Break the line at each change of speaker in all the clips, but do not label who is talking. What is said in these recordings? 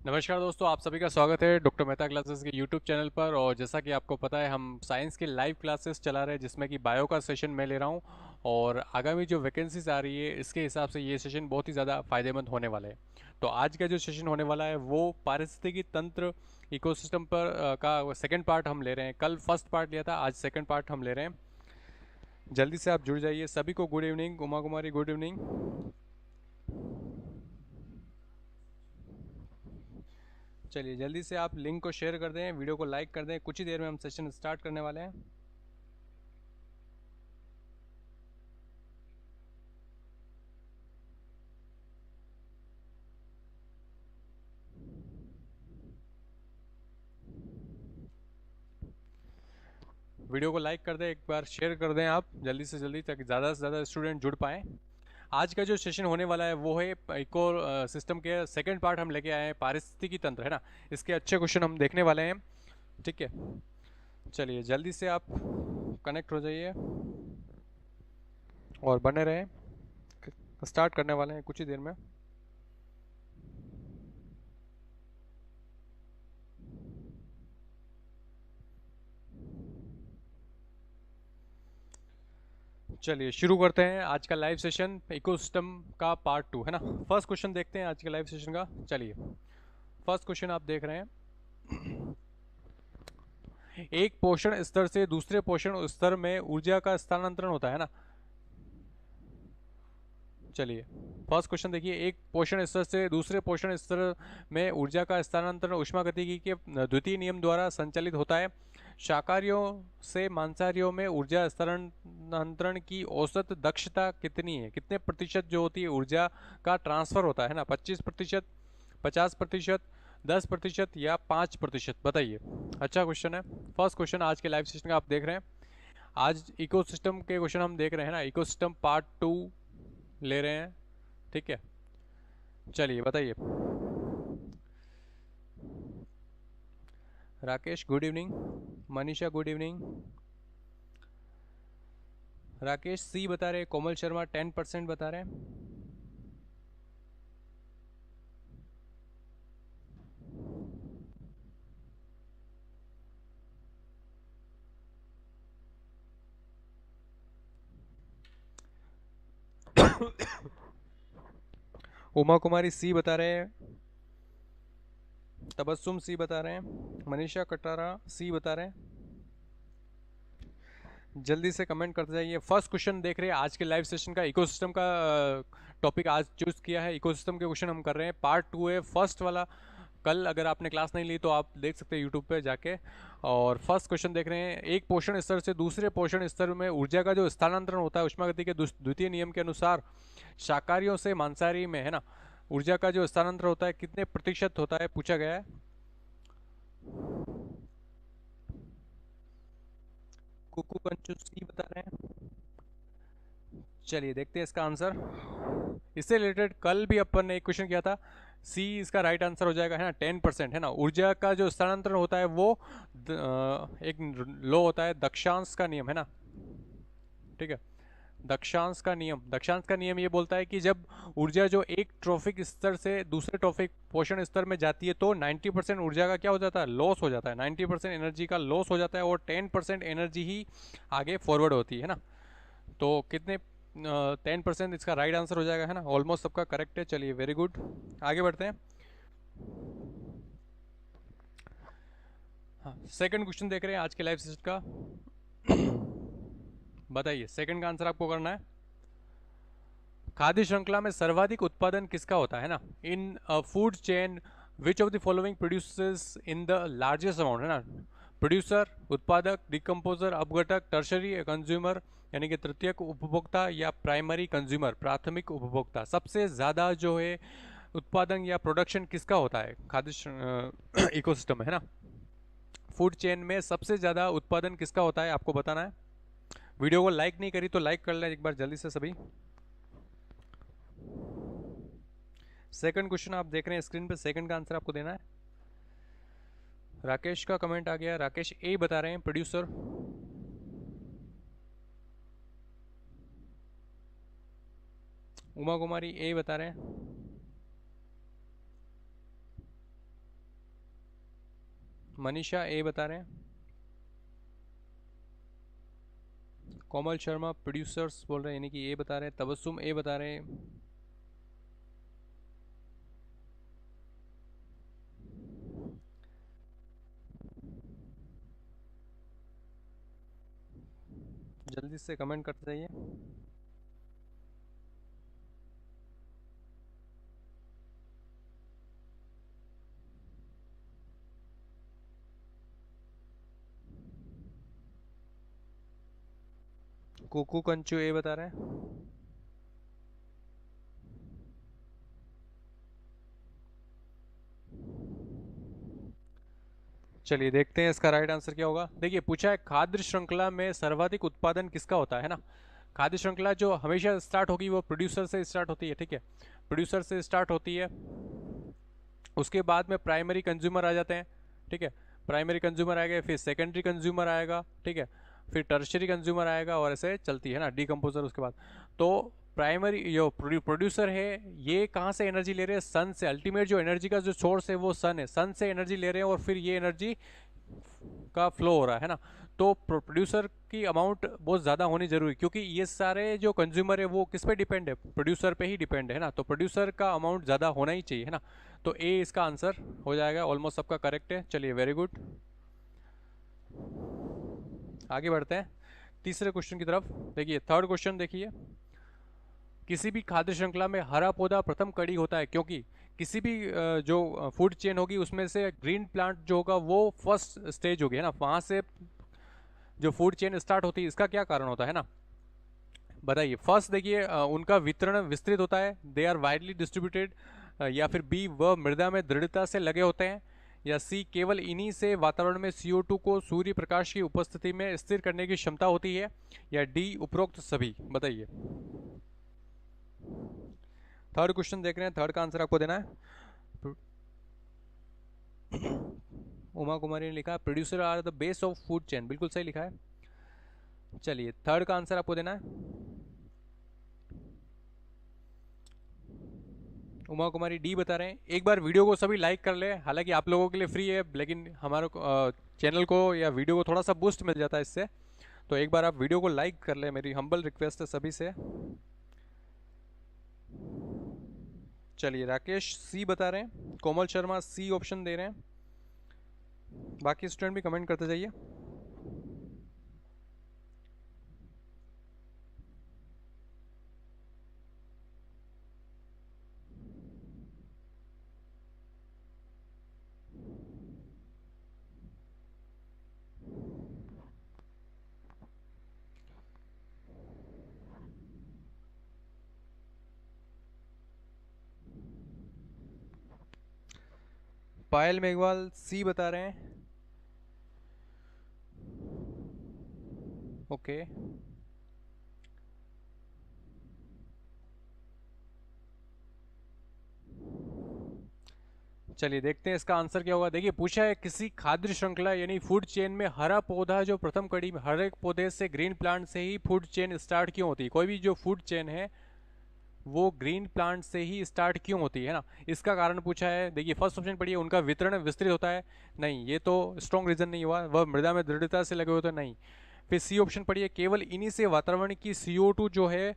नमस्कार दोस्तों, आप सभी का स्वागत है डॉक्टर मेहता क्लासेस के यूट्यूब चैनल पर। और जैसा कि आपको पता है, हम साइंस की लाइव क्लासेस चला रहे हैं जिसमें कि बायो का सेशन मैं ले रहा हूं। और आगामी जो वैकेंसीज आ रही है इसके हिसाब से ये सेशन बहुत ही ज़्यादा फायदेमंद होने वाला है। तो आज का जो सेशन होने वाला है वो पारिस्थितिकी तंत्र इकोसिस्टम पर का सेकेंड पार्ट हम ले रहे हैं। कल फर्स्ट पार्ट लिया था, आज सेकेंड पार्ट हम ले रहे हैं। जल्दी से आप जुड़ जाइए। सभी को गुड इवनिंग। उमा कुमारी गुड इवनिंग। चलिए जल्दी से आप लिंक को शेयर कर दें, वीडियो को लाइक कर दें। कुछ ही देर में हम सेशन स्टार्ट करने वाले हैं। वीडियो को लाइक कर दें, एक बार शेयर कर दें आप जल्दी से जल्दी, ताकि ज़्यादा से ज़्यादा स्टूडेंट जुड़ पाएँ। आज का जो सेशन होने वाला है वो है इको सिस्टम के सेकंड पार्ट हम लेके आए हैं, पारिस्थितिकी तंत्र, है ना। इसके अच्छे क्वेश्चन हम देखने वाले हैं। ठीक है, चलिए जल्दी से आप कनेक्ट हो जाइए और बने रहें। स्टार्ट करने वाले हैं कुछ ही देर में। चलिए शुरू करते हैं आज का लाइव सेशन, इकोसिस्टम का पार्ट 2, है ना। फर्स्ट क्वेश्चन देखते हैं आज के लाइव सेशन का। चलिए फर्स्ट क्वेश्चन आप देख रहे हैं। एक पोषण स्तर से दूसरे पोषण स्तर में ऊर्जा का स्थानांतरण होता है ना। चलिए फर्स्ट क्वेश्चन देखिए। एक पोषण स्तर से दूसरे पोषण स्तर में ऊर्जा का स्थानांतरण उष्मागतिकी के द्वितीय नियम द्वारा संचालित होता है। शाकाहारियों से मांसाहारियों में ऊर्जा स्थानांतरण की औसत दक्षता कितनी है? कितने प्रतिशत जो होती है ऊर्जा का ट्रांसफर होता है ना? 25%, 50%, 10% या 5%? बताइए। अच्छा क्वेश्चन है। फर्स्ट क्वेश्चन आज के लाइव सेशन का आप देख रहे हैं। आज इकोसिस्टम के क्वेश्चन हम देख रहे हैं ना, इकोसिस्टम पार्ट 2 ले रहे हैं। ठीक है, चलिए बताइए। Rakesh good evening. Manisha good evening. Rakesh सी बता रहे, कोमल शर्मा 10% बता रहे हैं। उमा कुमारी सी बता रहे हैं। तबस्सुम सी बता रहे हैं। मनीषा कटारा सी बता रहे हैं। जल्दी से कमेंट करते जाइए। फर्स्ट क्वेश्चन देख रहे हैं आज के लाइव सेशन का, इकोसिस्टम का टॉपिक आज चूज किया है। इकोसिस्टम के क्वेश्चन हम कर रहे हैं, पार्ट 2 है, फर्स्ट वाला। कल अगर आपने क्लास नहीं ली तो आप देख सकते हैं यूट्यूब पे जाके। और फर्स्ट क्वेश्चन देख रहे हैं। एक पोषण स्तर से दूसरे पोषण स्तर में ऊर्जा का जो स्थानांतरण होता है उष्मागति के द्वितीय नियम के अनुसार शाकाहारियों से मांसाहारी में, है ना, ऊर्जा का जो स्थानांतरण होता है कितने प्रतिशत होता है, पूछा गया है। कुकू कंचू सी बता रहे हैं। चलिए देखते हैं इसका आंसर। इससे रिलेटेड कल भी अपन ने एक क्वेश्चन किया था। सी इसका राइट आंसर हो जाएगा, है ना। 10%, है ना। ऊर्जा का जो स्थानांतरण होता है वो एक लो होता है, दक्षांश का नियम, है ना। ठीक है, दक्षांश का नियम ये बोलता है कि जब ऊर्जा जो एक ट्रॉफिक स्तर से दूसरे ट्रॉफिक पोषण स्तर में जाती है तो 90% ऊर्जा का क्या हो जाता है, लॉस हो जाता है। 90% एनर्जी का लॉस हो जाता है और 10% एनर्जी ही आगे फॉरवर्ड होती है ना। तो कितने 10% इसका राइट आंसर हो जाएगा, है ना। ऑलमोस्ट सबका करेक्ट है। चलिए वेरी गुड, आगे बढ़ते हैं। हाँ, सेकंड क्वेश्चन देख रहे हैं आज के लाइव सेशन का। बताइए, सेकंड का आंसर आपको करना है। खाद्य श्रृंखला में सर्वाधिक उत्पादन किसका होता है ना? इन food chain which of the following produces in the largest amount, है ना। प्रोड्यूसर, उत्पादक, डिकम्पोजर, अपघटक, टर्शरी कंज्यूमर यानी कि तृतीयक उपभोक्ता, या प्राइमरी कंज्यूमर प्राथमिक उपभोक्ता। सबसे ज़्यादा जो है उत्पादन या प्रोडक्शन किसका होता है खाद्य इकोसिस्टम में, है ना। फूड चेन में सबसे ज़्यादा उत्पादन किसका होता है आपको बताना है। वीडियो को लाइक नहीं करी तो लाइक कर लें एक बार जल्दी से सभी। सेकंड क्वेश्चन आप देख रहे हैं स्क्रीन पे, सेकंड का आंसर आपको देना है। राकेश का कमेंट आ गया, राकेश ए बता रहे हैं, प्रोड्यूसर। उमा कुमारी ए बता रहे हैं। मनीषा ए बता रहे हैं, कोमल शर्मा प्रोड्यूसर्स बोल रहे हैं, यानी कि ए बता रहे हैं, तबस्सुम ए बता रहे हैं। जल्दी से कमेंट करते जाइए। कुकू कंचू ए बता रहे हैं। चलिए देखते हैं इसका राइट आंसर क्या होगा। देखिए पूछा है खाद्य श्रृंखला में सर्वाधिक उत्पादन किसका होता है ना। खाद्य श्रृंखला जो हमेशा स्टार्ट होगी वो प्रोड्यूसर से स्टार्ट होती है, ठीक है, प्रोड्यूसर से स्टार्ट होती है। उसके बाद में प्राइमरी कंज्यूमर आ जाते हैं, ठीक है, प्राइमरी कंज्यूमर आएगा, फिर सेकेंडरी कंज्यूमर आएगा, ठीक है, फिर टर्शरी कंज्यूमर आएगा, और ऐसे चलती है ना डीकम्पोजर उसके बाद। तो प्राइमरी जो प्रोड्यूसर है ये कहाँ से एनर्जी ले रहे हैं, सन से। अल्टीमेट जो एनर्जी का जो सोर्स है वो सन है, सन से एनर्जी ले रहे हैं और फिर ये एनर्जी का फ्लो हो रहा है ना। तो प्रोड्यूसर की अमाउंट बहुत ज़्यादा होनी जरूरी, क्योंकि ये सारे जो कंज्यूमर है वो किस पे डिपेंड है, प्रोड्यूसर पे ही डिपेंड है ना। तो प्रोड्यूसर का अमाउंट ज़्यादा होना ही चाहिए, है ना। तो ए इसका आंसर हो जाएगा, ऑलमोस्ट सबका करेक्ट है। चलिए वेरी गुड, आगे बढ़ते हैं तीसरे क्वेश्चन की तरफ। देखिए थर्ड क्वेश्चन देखिए, किसी भी खाद्य श्रृंखला में हरा पौधा प्रथम कड़ी होता है, क्योंकि किसी भी जो फूड चेन होगी उसमें से ग्रीन प्लांट जो होगा वो फर्स्ट स्टेज होगी, है ना, वहाँ से जो फूड चेन स्टार्ट होती है। इसका क्या कारण होता है ना, बताइए। फर्स्ट देखिए उनका वितरण विस्तृत होता है, दे आर वाइडली डिस्ट्रीब्यूटेड, या फिर बी वह मृदा में दृढ़ता से लगे होते हैं, या सी केवल इन्हीं से वातावरण में CO2 को सूर्य प्रकाश की उपस्थिति में स्थिर करने की क्षमता होती है, या डी उपरोक्त सभी। बताइए, थर्ड क्वेश्चन देख रहे हैं, थर्ड का आंसर आपको देना है। उमा कुमारी ने लिखा producer are the base of food chain, बिल्कुल सही लिखा है। चलिए थर्ड का आंसर आपको देना है। उमा कुमारी डी बता रहे हैं। एक बार वीडियो को सभी लाइक कर ले, हालांकि आप लोगों के लिए फ्री है, लेकिन हमारे चैनल को या वीडियो को थोड़ा सा बूस्ट मिल जाता है इससे। तो एक बार आप वीडियो को लाइक कर ले, मेरी हम्बल रिक्वेस्ट है सभी से। चलिए राकेश सी बता रहे हैं, कोमल शर्मा सी ऑप्शन दे रहे हैं, बाकी स्टूडेंट भी कमेंट करते जाइए। पायल मेघवाल सी बता रहे हैं, ओके। चलिए देखते हैं इसका आंसर क्या होगा। देखिए पूछा है किसी खाद्य श्रृंखला यानी फूड चेन में हरा पौधा जो प्रथम कड़ी में, हर एक पौधे से ग्रीन प्लांट से ही फूड चेन स्टार्ट क्यों होती है। कोई भी जो फूड चेन है वो ग्रीन प्लांट से ही स्टार्ट क्यों होती है ना, इसका कारण पूछा है। देखिए फर्स्ट ऑप्शन पढ़िए, उनका वितरण विस्तृत होता है, नहीं ये तो स्ट्रॉन्ग रीजन नहीं हुआ। वह मृदा में दृढ़ता से लगे होते, नहीं। फिर सी ऑप्शन पढ़िए, केवल इन्हीं से वातावरण की CO2 जो है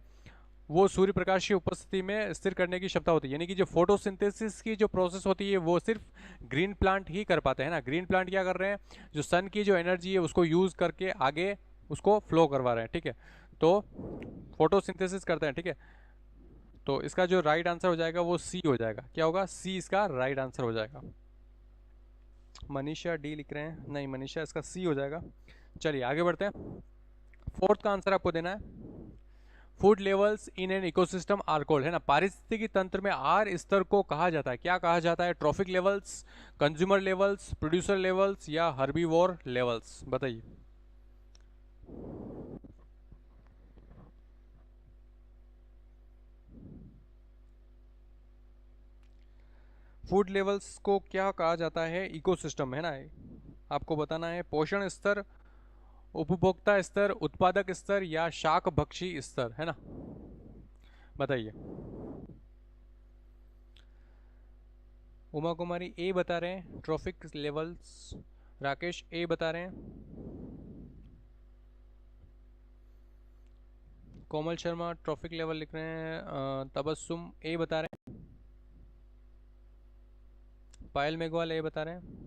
वो सूर्य प्रकाश की उपस्थिति में स्थिर करने की क्षमता होती है, यानी कि जो फोटोसिंथेसिस की जो प्रोसेस होती है वो सिर्फ ग्रीन प्लांट ही कर पाते हैं ना। ग्रीन प्लांट क्या कर रहे हैं, जो सन की जो एनर्जी है उसको यूज करके आगे उसको फ्लो करवा रहे हैं, ठीक है, तो फोटोसिंथेसिस करते हैं, ठीक है। तो इसका जो राइट आंसर हो जाएगा वो सी हो जाएगा। क्या होगा, सी इसका राइट आंसर हो जाएगा। मनीषा डी लिख रहे हैं, नहीं मनीषा इसका सी हो जाएगा। चलिए आगे बढ़ते हैं, फोर्थ का आंसर आपको देना है। Food levels in an ecosystem are called, है ना, पारिस्थितिकी तंत्र में आर स्तर को कहा जाता है, क्या कहा जाता है, trophic levels, consumer levels, producer levels, या हर्बीवोर लेवल्स। बताइए, फूड लेवल्स को क्या कहा जाता है, इकोसिस्टम, है ना। आपको बताना है पोषण स्तर, उपभोक्ता स्तर, उत्पादक स्तर, या शाक भक्षी स्तर, है ना। बताइए, उमा कुमारी ए बता रहे हैं ट्रॉफिक लेवल्स, राकेश ए बता रहे हैं, कोमल शर्मा ट्रॉफिक लेवल लिख रहे हैं, तबस्सुम ए बता रहे हैं, पायल मेघवाल ए बता रहे हैं,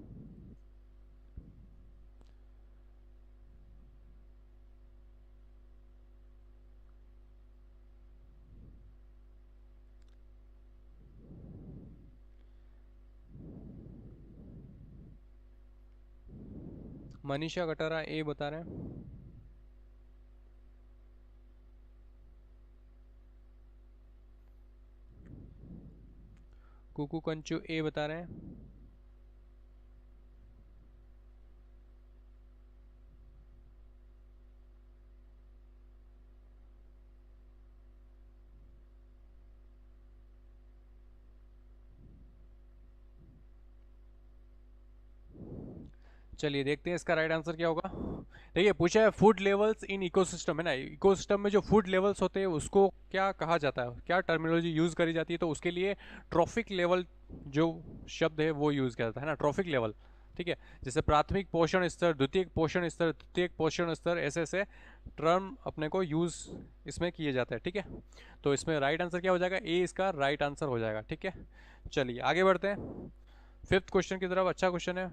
मनीषा कटारा ए बता रहे हैं, कुकू कंचू ए बता रहे हैं, चलिए देखते हैं इसका राइट आंसर क्या होगा। देखिए पूछा है फूड लेवल्स इन इकोसिस्टम, है ना, इकोसिस्टम में जो फूड लेवल्स होते हैं उसको क्या कहा जाता है, क्या टर्मिनोलॉजी यूज़ करी जाती है, तो उसके लिए ट्रॉफिक लेवल जो शब्द है वो यूज़ किया जाता है ना, ट्रॉफिक लेवल। ठीक है, जैसे प्राथमिक पोषण स्तर, द्वितीयक पोषण स्तर, तृतीयक पोषण स्तर, ऐसे ऐसे टर्म अपने को यूज़ इसमें किए जाते हैं। ठीक है, तो इसमें राइट आंसर क्या हो जाएगा, ए इसका राइट आंसर हो जाएगा। ठीक है, चलिए आगे बढ़ते हैं फिफ्थ क्वेश्चन की तरफ। अच्छा क्वेश्चन है,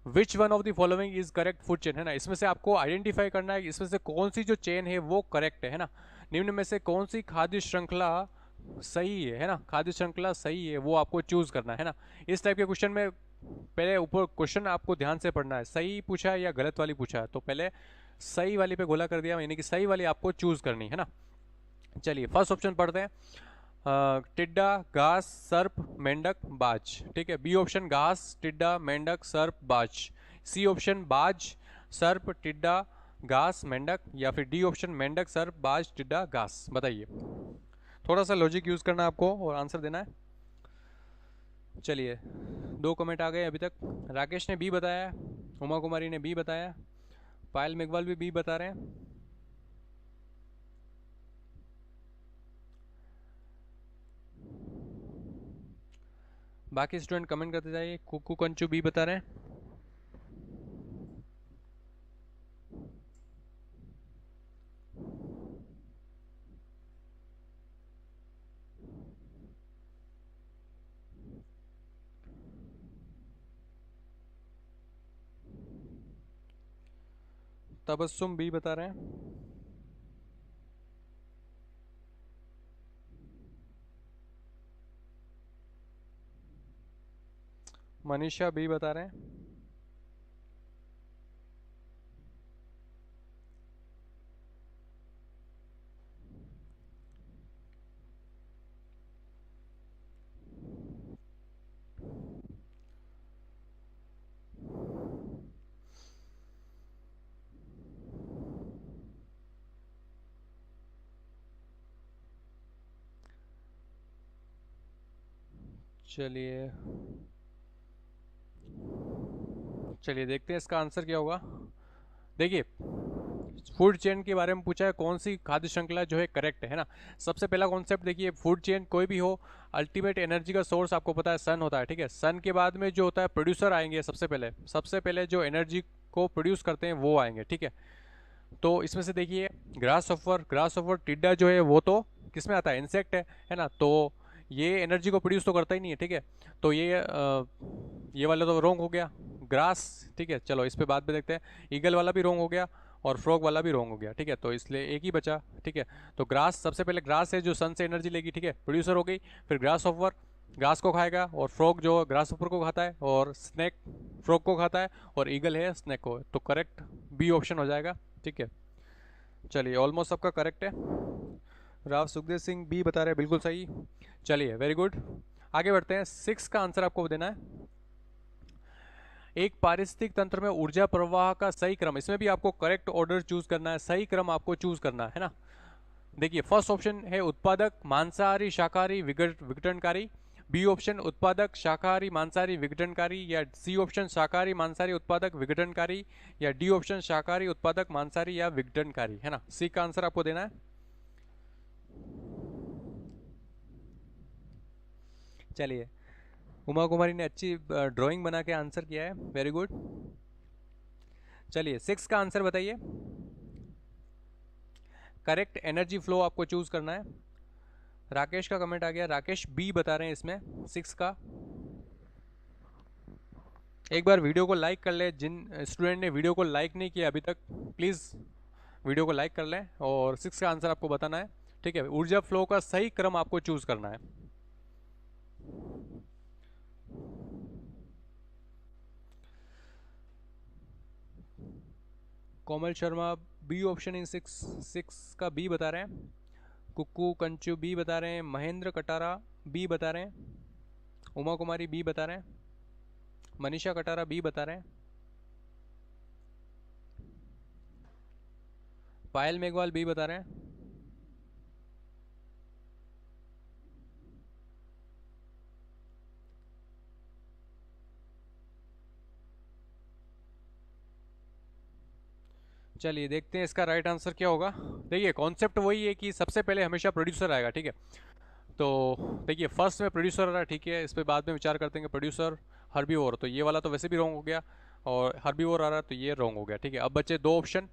which one of the following is correct food chain, है ना, इसमें से आपको आइडेंटिफाई करना है इसमें से कौन सी जो चेन है वो करेक्ट है ना, निम्न में से कौन सी खाद्य श्रृंखला सही है ना, खाद्य श्रृंखला सही है वो आपको चूज करना है ना। इस टाइप के क्वेश्चन में पहले ऊपर क्वेश्चन आपको ध्यान से पढ़ना है, सही पूछा है या गलत वाली पूछा है, तो पहले सही वाली पे गोला कर दिया, यानी कि सही वाली आपको चूज करनी है ना। चलिए फर्स्ट ऑप्शन पढ़ते हैं, टिड्डा, घास, सर्प, मेंढक, बाज। ठीक है, बी ऑप्शन घास, टिड्डा, मेंढक, सर्प, बाज। सी ऑप्शन बाज, सर्प, टिड्डा, घास, मेंढक, या फिर डी ऑप्शन मेंढक, सर्प, बाज, टिड्डा, घास। बताइए, थोड़ा सा लॉजिक यूज करना है आपको और आंसर देना है। चलिए 2 कमेंट आ गए अभी तक, राकेश ने बी बताया, उमा कुमारी ने बी बताया, पायल मेघवाल भी बी बता रहे हैं, बाकी स्टूडेंट कमेंट करते जाइए। कुकू कंचू बी बता रहे हैं, तबस्सुम बी बता रहे हैं, मनीषा बी बता रहे हैं, चलिए चलिए देखते हैं इसका आंसर क्या होगा। देखिए फूड चेन के बारे में पूछा है, कौन सी खाद्य श्रृंखला जो है करेक्ट है ना। सबसे पहला कॉन्सेप्ट देखिए, फूड चेन कोई भी हो, अल्टीमेट एनर्जी का सोर्स आपको पता है सन होता है। ठीक है, सन के बाद में जो होता है प्रोड्यूसर आएंगे, सबसे पहले जो एनर्जी को प्रोड्यूस करते हैं वो आएंगे। ठीक है, तो इसमें से देखिए ग्रास ऑफर टिड्डा जो है वो तो किस में आता है, इंसेक्ट है ना, तो ये एनर्जी को प्रोड्यूस तो करता ही नहीं है। ठीक है, तो ये वाला तो रॉन्ग हो गया, ग्रास। ठीक है, चलो इस पे बाद में देखते हैं, ईगल वाला भी रॉन्ग हो गया और फ्रॉग वाला भी रॉन्ग हो गया। ठीक है, तो इसलिए एक ही बचा। ठीक है, तो ग्रास, सबसे पहले ग्रास है जो सन से एनर्जी लेगी। ठीक है, प्रोड्यूसर हो गई, फिर ग्रास ऑफर घास को खाएगा, और फ्रॉग जो ग्रास ऑफर को खाता है, और स्नैक फ्रॉग को खाता है, और ईगल है स्नैक को। तो करेक्ट बी ऑप्शन हो जाएगा। ठीक है, चलिए ऑलमोस्ट सबका करेक्ट है। राव सुखदेव सिंह बी बता रहे हैं, बिल्कुल सही। चलिए वेरी गुड, आगे बढ़ते हैं। 6 का आंसर आपको देना है, एक पारिस्थितिक तंत्र में ऊर्जा प्रवाह का सही क्रम, इसमें भी आपको करेक्ट ऑर्डर चूज करना है, सही क्रम आपको चूज करना है ना। देखिए फर्स्ट ऑप्शन है उत्पादक, मांसाहारी, शाकाहारी, विघटनकारी। बी ऑप्शन उत्पादक, शाकाहारी, मांसाहारी, विघटनकारी, या सी ऑप्शन शाकाहारी, मांसाहारी, उत्पादक, विघटनकारी, या डी ऑप्शन शाकाहारी, उत्पादक, मांसाहारी, या विघटनकारी, है ना। सी का आंसर आपको देना है। चलिए उमा कुमारी ने अच्छी ड्राइंग बना के आंसर किया है, वेरी गुड। चलिए 6 का आंसर बताइए। करेक्ट एनर्जी फ्लो आपको चूज करना है। राकेश का कमेंट आ गया, राकेश बी बता रहे हैं इसमें 6 का। एक बार वीडियो को लाइक कर ले, जिन स्टूडेंट ने वीडियो को लाइक नहीं किया अभी तक प्लीज़ वीडियो को लाइक कर लें, और 6 का आंसर आपको बताना है, ठीक है। ऊर्जा फ्लो का सही क्रम आपको चूज करना है। Komal Sharma B option in 6 का बी बता रहे हैं। कुक्कू कंचू बी बता रहे हैं। महेंद्र कटारा बी बता रहे हैं। उमा कुमारी बी बता रहे हैं। मनीषा कटारा बी बता रहे हैं। पायल मेघवाल बी बता रहे हैं। चलिए देखते हैं इसका राइट आंसर क्या होगा। देखिए कॉन्सेप्ट वही है कि सबसे पहले हमेशा प्रोड्यूसर आएगा, ठीक है। तो देखिए फर्स्ट में प्रोड्यूसर आ रहा है, ठीक है, इस पर बाद में विचार करते हैं प्रोड्यूसर हर्बीवोर, तो ये वाला तो वैसे भी रॉन्ग हो गया, और हर्बीवोर आ रहा है तो ये रॉन्ग हो गया, ठीक है। अब बचे दो ऑप्शन,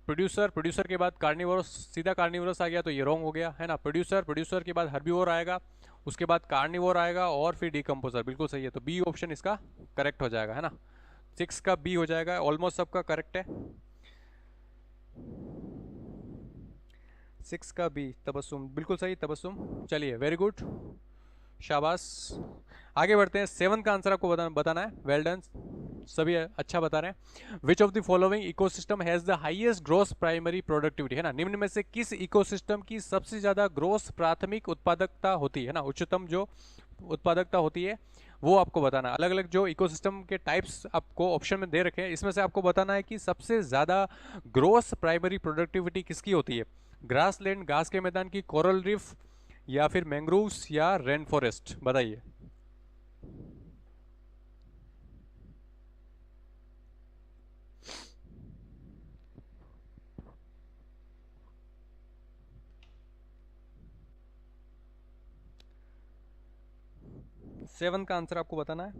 प्रोड्यूसर, प्रोड्यूसर के बाद कार्निवोरस, सीधा कार्निवोरस आ गया तो ये रॉन्ग हो गया, है ना। प्रोड्यूसर, प्रोड्यूसर के बाद हर्बीवोर आएगा, उसके बाद कार्निवोर आएगा, और फिर डिकम्पोजर, बिल्कुल सही है। तो बी ऑप्शन इसका करेक्ट हो जाएगा, है ना। 6 का बी हो जाएगा, ऑलमोस्ट सबका करेक्ट है। 6 का बी तबस्सुम, बिल्कुल सही तबस्सुम। चलिए वेरी गुड, शाबाश। आगे बढ़ते हैं। 7 का आंसर आपको बताना है, वेल डन, सभी अच्छा बता रहे हैं। Which of the following ecosystem has the highest gross primary productivity, है ना। निम्न में से किस इकोसिस्टम की सबसे ज्यादा ग्रोस प्राथमिक उत्पादकता होती है ना, उच्चतम जो उत्पादकता होती है वो आपको बताना। अलग अलग जो इकोसिस्टम के टाइप्स आपको ऑप्शन में दे रखे हैं, इसमें से आपको बताना है कि सबसे ज्यादा ग्रोस प्राइमरी प्रोडक्टिविटी किसकी होती है। ग्रासलैंड, घास के मैदान की, कोरल रीफ, या फिर मैंग्रोव्स, या रेन फॉरेस्ट, बताइए। सेवन का आंसर आपको बताना है।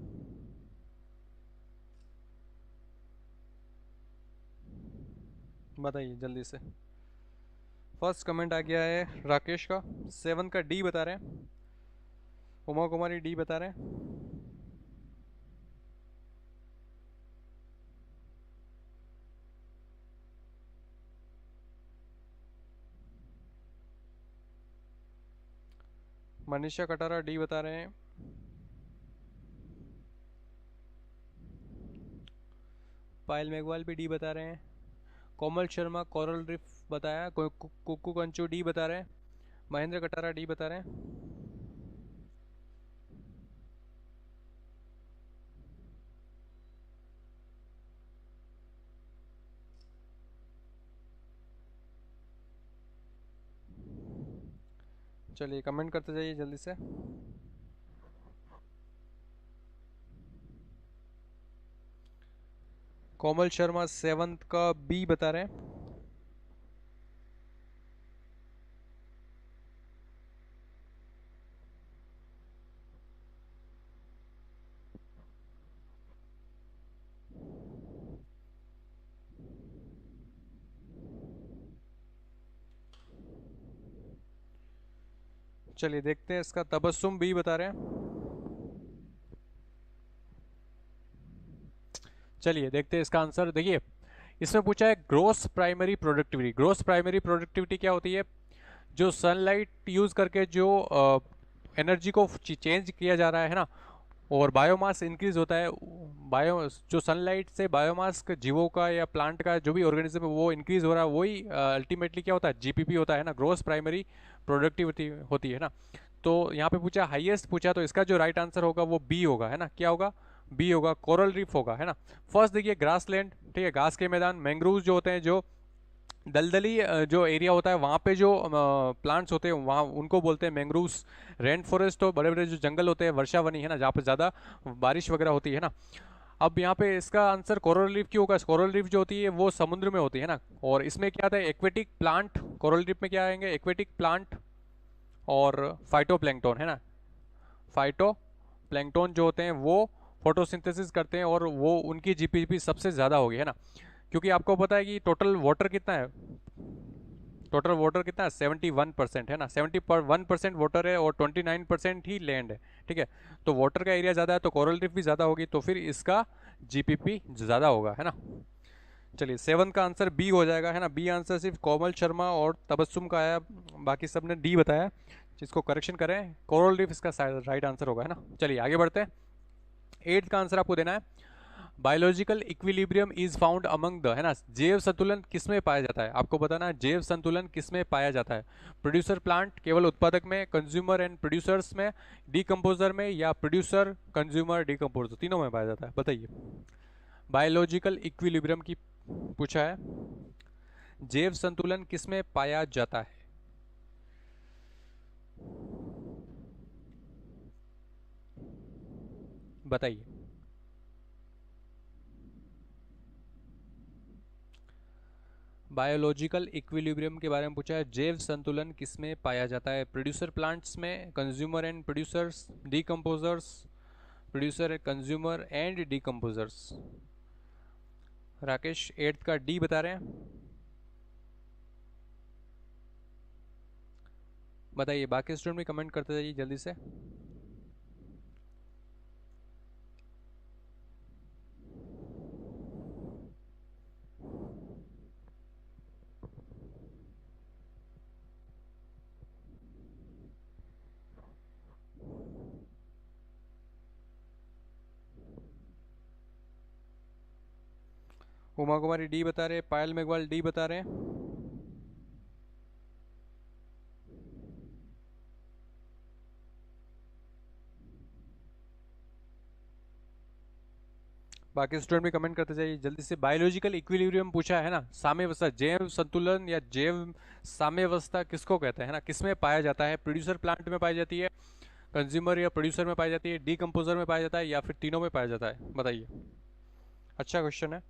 बताइए जल्दी से। फर्स्ट कमेंट आ गया है राकेश का, 7 का डी बता रहे हैं। उमा कुमारी डी बता रहे हैं। मनीषा कटारा डी बता रहे हैं। पायल मेघवाल भी डी बता रहे हैं। कोमल शर्मा कोरल रिफ बताया। कुक्कू कंचू डी बता रहे हैं। महेंद्र कटारा डी बता रहे हैं। चलिए कमेंट करते जाइए जल्दी से। कोमल शर्मा 7 का बी बता रहे हैं। चलिए देखते हैं इसका। तबस्सुम बी बता रहे हैं। चलिए देखते हैं इसका आंसर। देखिए इसमें पूछा है gross primary productivity. Gross primary productivity क्या होती है? जो सनलाइट यूज करके जो एनर्जी को चेंज किया जा रहा है ना, और बायोमास इंक्रीज होता है। बायो जो सनलाइट से बायोमास का, जीवों का या प्लांट का जो भी ऑर्गेनिज्म है वो इंक्रीज हो रहा है, वही अल्टीमेटली क्या होता है? जीपीपी होता है ना, ग्रोस प्राइमरी प्रोडक्टिविटी होती है ना। तो यहाँ पे पूछा हाईएस्ट पूछा, तो इसका जो राइट आंसर होगा वो बी होगा, है ना। क्या होगा? बी होगा, कोरल रीफ होगा, है ना। फर्स्ट देखिए ग्रासलैंड, ठीक है, घास के मैदान। मैंग्रोव जो होते हैं, जो दलदली जो एरिया होता है वहाँ पे जो प्लांट्स होते हैं वहाँ उनको बोलते हैं मैंग्रोव्स। रेन फॉरेस्ट तो बड़े बड़े जो जंगल होते हैं, वर्षावनी, है ना, जहाँ पे ज़्यादा बारिश वगैरह होती है ना। अब यहाँ पे इसका आंसर कोरल रीफ क्यों होगा? कोरल रीफ जो होती है वो समुद्र में होती है ना, और इसमें क्या आता है? Aquatic plant. कोरल रीफ में क्या आएंगे? एक्वेटिक प्लांट और फाइटोप्लैंक्टन, है ना। फाइटो प्लैंकटन जो होते हैं वो फोटोसिंथेसिस करते हैं और वो उनकी जीपीपी सबसे ज़्यादा होगी, है ना, क्योंकि आपको पता है कि टोटल वाटर कितना है, टोटल वाटर कितना है 71% है ना, 71% वाटर है और 29% ही लैंड है, ठीक है। तो वाटर का एरिया ज़्यादा है तो कोरल रीफ भी ज़्यादा होगी, तो फिर इसका जीपीपी ज़्यादा होगा, है ना। चलिए 7 का आंसर बी हो जाएगा, है ना। बी आंसर सिर्फ कोमल शर्मा और तबस्सुम का आया, बाकी सब ने डी बताया, जिसको करेक्शन करें कोरल रीफ इसका राइट आंसर होगा, है ना। चलिए आगे बढ़ते हैं। 8 का आंसर आपको देना है, biological equilibrium is found among the, है ना, जैव संतुलन किसमें पाया जाता है, आपको बताना है जैव संतुलन किसमें पाया जाता है। प्रोड्यूसर प्लांट, केवल उत्पादक में, कंज्यूमर एंड प्रोड्यूसर्स में, डीकंपोजर में, या प्रोड्यूसर कंज्यूमर डीकंपोजर तीनों में पाया जाता है, बताइए। बायोलॉजिकल इक्विलिब्रियम की पूछा है, जैव संतुलन किसमें पाया जाता है, बताइए। बायोलॉजिकल इक्विलिब्रियम के बारे में पूछा है, जैव संतुलन किसमें पाया जाता है, प्रोड्यूसर प्लांट्स में, consumer and producers, decomposers, producer consumer and decomposers. Rakesh 8th का डी बता रहे हैं, बताइए। बाकी स्टूडेंट भी कमेंट करते जाइए जल्दी से। उमा कुमारी डी बता रहे हैं, पायल मेघवाल डी बता रहे हैं। बाकी स्टूडेंट भी कमेंट करते जाइए जल्दी से। बायोलॉजिकल इक्विलिब्रियम पूछा है ना, साम्यावस्था, जैव संतुलन या जैव साम्यावस्था किसको कहते हैं, ना, किसमें पाया जाता है, प्रोड्यूसर प्लांट में पाई जाती है, कंज्यूमर या प्रोड्यूसर में पाई जाती है, डीकंपोजर में पाया जाता है, या फिर तीनों में पाया जाता है, बताइए। अच्छा क्वेश्चन है।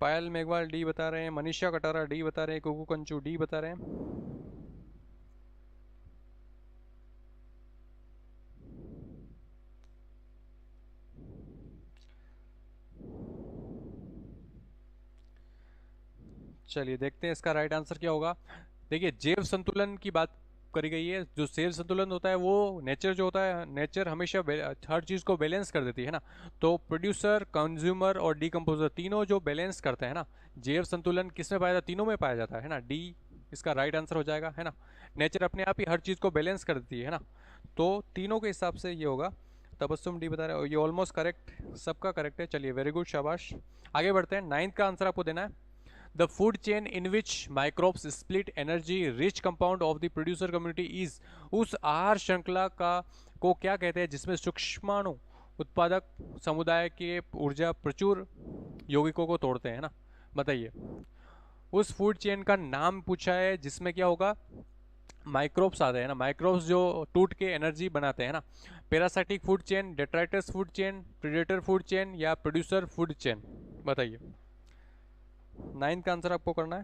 पायल मेघवाल डी बता रहे हैं, मनीषा कटारा डी बता रहे हैं, कुकू कंचू डी बता रहे हैं। चलिए देखते हैं इसका राइट आंसर क्या होगा। देखिए जैव संतुलन की बात करी गई है, जो जैव संतुलन होता है वो नेचर जो होता है, नेचर हमेशा हर चीज़ को बैलेंस कर देती है ना। तो प्रोड्यूसर, कंज्यूमर और डीकंपोजर तीनों जो बैलेंस करते हैं ना, जैव संतुलन किस में पाया जाता है, तीनों में पाया जाता है ना। डी इसका राइट आंसर हो जाएगा, है ना। नेचर अपने आप ही हर चीज़ को बैलेंस कर देती है ना, तो तीनों के हिसाब से ये होगा। तबस्सुम डी बता रहे हो, ये ऑलमोस्ट करेक्ट, सबका करेक्ट है। चलिए वेरी गुड, शाबाश। आगे बढ़ते हैं। 9th का आंसर आपको देना है, the food chain in which microbes split energy rich compound of the producer community is, उस आहार श्रृंखला का को क्या कहते हैं जिसमें सूक्ष्माणु उत्पादक समुदाय के ऊर्जा प्रचुर यौगिकों को तोड़ते हैं ना, बताइए। उस फूड चेन का नाम पूछा है जिसमें क्या होगा, माइक्रोब्स आते हैं ना, माइक्रोब्स जो टूट के एनर्जी बनाते हैं ना। Parasitic food chain, detritus food chain, predator food chain, या प्रोड्यूसर फूड चेन, बताइए। 9th का आंसर आपको करना है।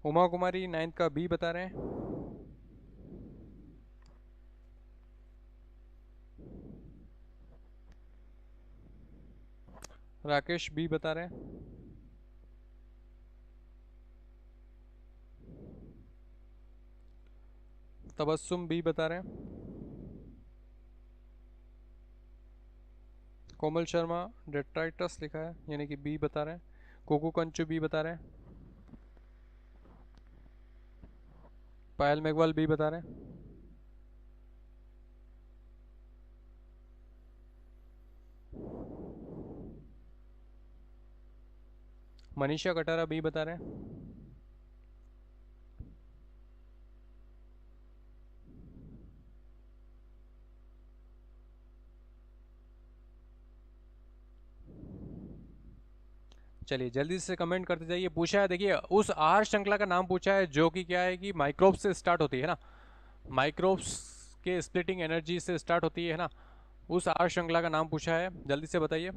उमा कुमारी 9th का बी बता रहे हैं। राकेश बी बता रहे हैं। तबस्सुम बी बता रहे हैं। कोमल शर्मा डेट्राइटस लिखा है यानी कि बी बता रहे हैं। कोकू कंचू बी बता रहे हैं। पायल मेघवाल बी बता रहे हैं। मनीषा कटारा बी बता रहे हैं। चलिए जल्दी से कमेंट करते जाइए। पूछा है, देखिए उस आहार श्रृंखला का नाम पूछा है जो कि क्या है कि माइक्रोब्स से स्टार्ट होती है ना, माइक्रोब्स के स्प्लिटिंग एनर्जी से स्टार्ट होती है ना, उस आहार श्रृंखला का नाम पूछा है, जल्दी से बताइए।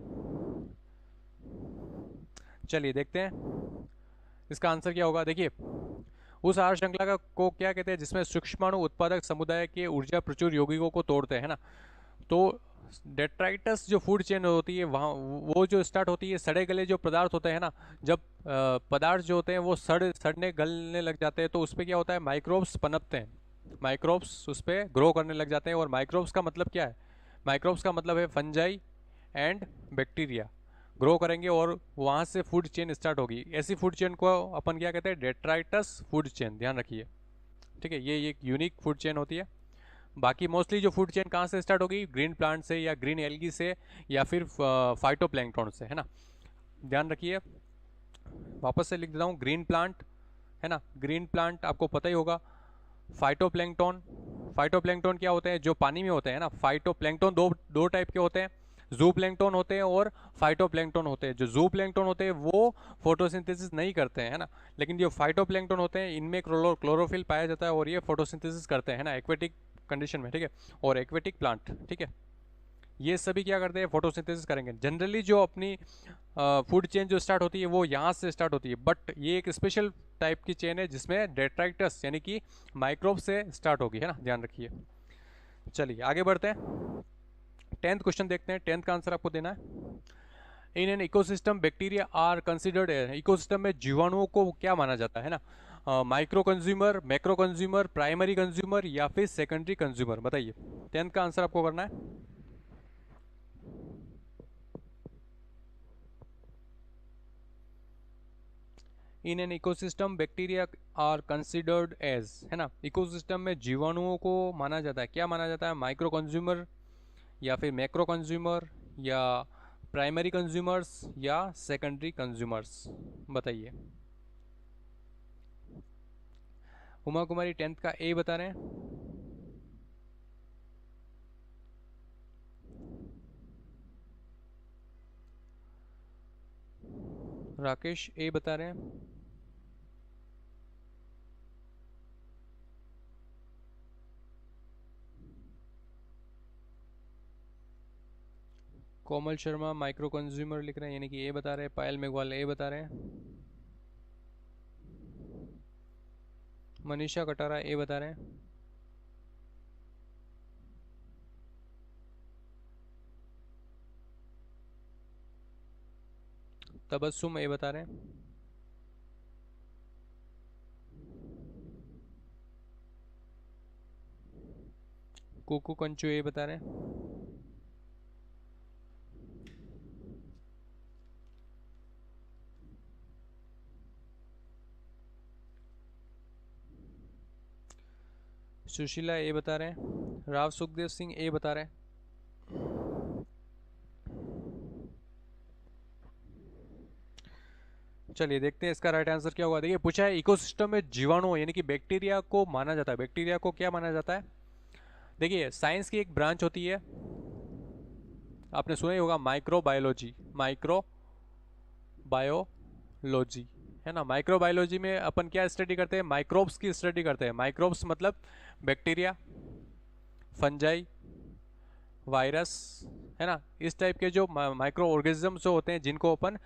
चलिए देखते हैं इसका आंसर क्या होगा। देखिए उस आहार श्रृंखला का को क्या कहते हैं जिसमें सूक्ष्माणु उत्पादक समुदाय के ऊर्जा प्रचुर यौगिकों को तोड़ते हैं ना। तो डेट्राइटस जो फूड चेन होती है वहाँ वो जो स्टार्ट होती है, सड़े गले जो पदार्थ होते हैं ना, जब पदार्थ जो होते हैं वो सड़ने गलने लग जाते हैं तो उस पर क्या होता है, माइक्रोब्स पनपते हैं, माइक्रोब्स उस पर ग्रो करने लग जाते हैं। और माइक्रोब्स का मतलब क्या है, माइक्रोब्स का मतलब है फंजाई एंड बैक्टीरिया ग्रो करेंगे और वहाँ से फूड चेन स्टार्ट होगी। ऐसी फूड चेन को अपन क्या कहते हैं, डेट्राइटस फूड चेन, ध्यान रखिए। ठीक है, ये एक यूनिक फूड चेन होती है। बाकी मोस्टली जो फूड चेन कहाँ से स्टार्ट होगी, ग्रीन प्लांट से या ग्रीन एल्गी से या फिर फाइटोप्लैंक्टन से, है ना। ध्यान रखिए, वापस से लिख देता हूँ, ग्रीन प्लांट है ना, ग्रीन प्लांट आपको पता ही होगा। फाइटोप्लैंक्टन, फाइटोप्लैंक्टन क्या होते हैं, जो पानी में होते हैं ना। फाइटोप्लैंक्टन दो दो टाइप के होते हैं, जू प्लैंक्टन होते हैं और फाइटोप्लैंक्टन होते हैं। जो जू प्लैंक्टन होते हैं वो फोटोसिंथेसिस नहीं करते हैं, है ना। लेकिन जो फाइटोप्लैंक्टन होते हैं इनमें क्लोरोफिल पाया जाता है और ये फोटोसिंथेसिस करते हैं ना एक्वेटिक कंडीशन में, ठीक है। और एक्वेटिक प्लांट, ठीक है, ये सभी क्या करते हैं, फोटोसिंथेसिस करेंगे। जनरली जो अपनी फूड चेन जो स्टार्ट होती है वो यहाँ से स्टार्ट होती है, बट ये एक स्पेशल टाइप की चेन है जिसमें डेट्राइटस यानी कि माइक्रोब से स्टार्ट होगी, है ना, ध्यान रखिए। चलिए आगे बढ़ते हैं, 10th क्वेश्चन देखते हैं। 10th का आंसर आपको देना है। In an ecosystem bacteria are considered, ecosystem में जीवाणुओं को क्या माना जाता है ना, micro consumer, macro consumer, primary consumer या फिर सेकेंडरी कंज्यूमर, बताइए। 10th का आंसर आपको करना है। In an ecosystem bacteria are considered as, है ना, इकोसिस्टम में जीवाणुओं को माना जाता है, क्या माना जाता है, माइक्रो कंज्यूमर या फिर मैक्रो कंज्यूमर या प्राइमरी कंज्यूमर्स या सेकेंडरी कंज्यूमर्स, बताइए। उमा कुमारी 10th का ए बता रहे हैं। राकेश ए बता रहे हैं। कोमल शर्मा माइक्रो कंज्यूमर लिख रहे हैं, यानी कि ए बता रहे हैं। पायल मेघवाल ए बता रहे हैं। मनीषा कटारा ए बता रहे हैं। तबस्सुम ए बता रहे हैं। कुकू कंचू ए बता रहे हैं। सुशीला ए बता रहे हैं। राव सुखदेव सिंह ए बता रहे हैं। चलिए देखते हैं इसका राइट आंसर क्या होगा। देखिए पूछा है इकोसिस्टम में जीवाणु यानी कि बैक्टीरिया को माना जाता है, बैक्टीरिया को क्या माना जाता है। देखिए साइंस की एक ब्रांच होती है, आपने सुना ही होगा, माइक्रोबायोलॉजी, माइक्रोबायोलॉजी, है ना। माइक्रोबायोलॉजी में अपन क्या स्टडी करते हैं, माइक्रोब्स की स्टडी करते हैं। माइक्रोब्स मतलब बैक्टीरिया, फंजाई, वायरस, है ना, इस टाइप के जो माइक्रो ऑर्गेनिजम्स जो होते हैं जिनको अपन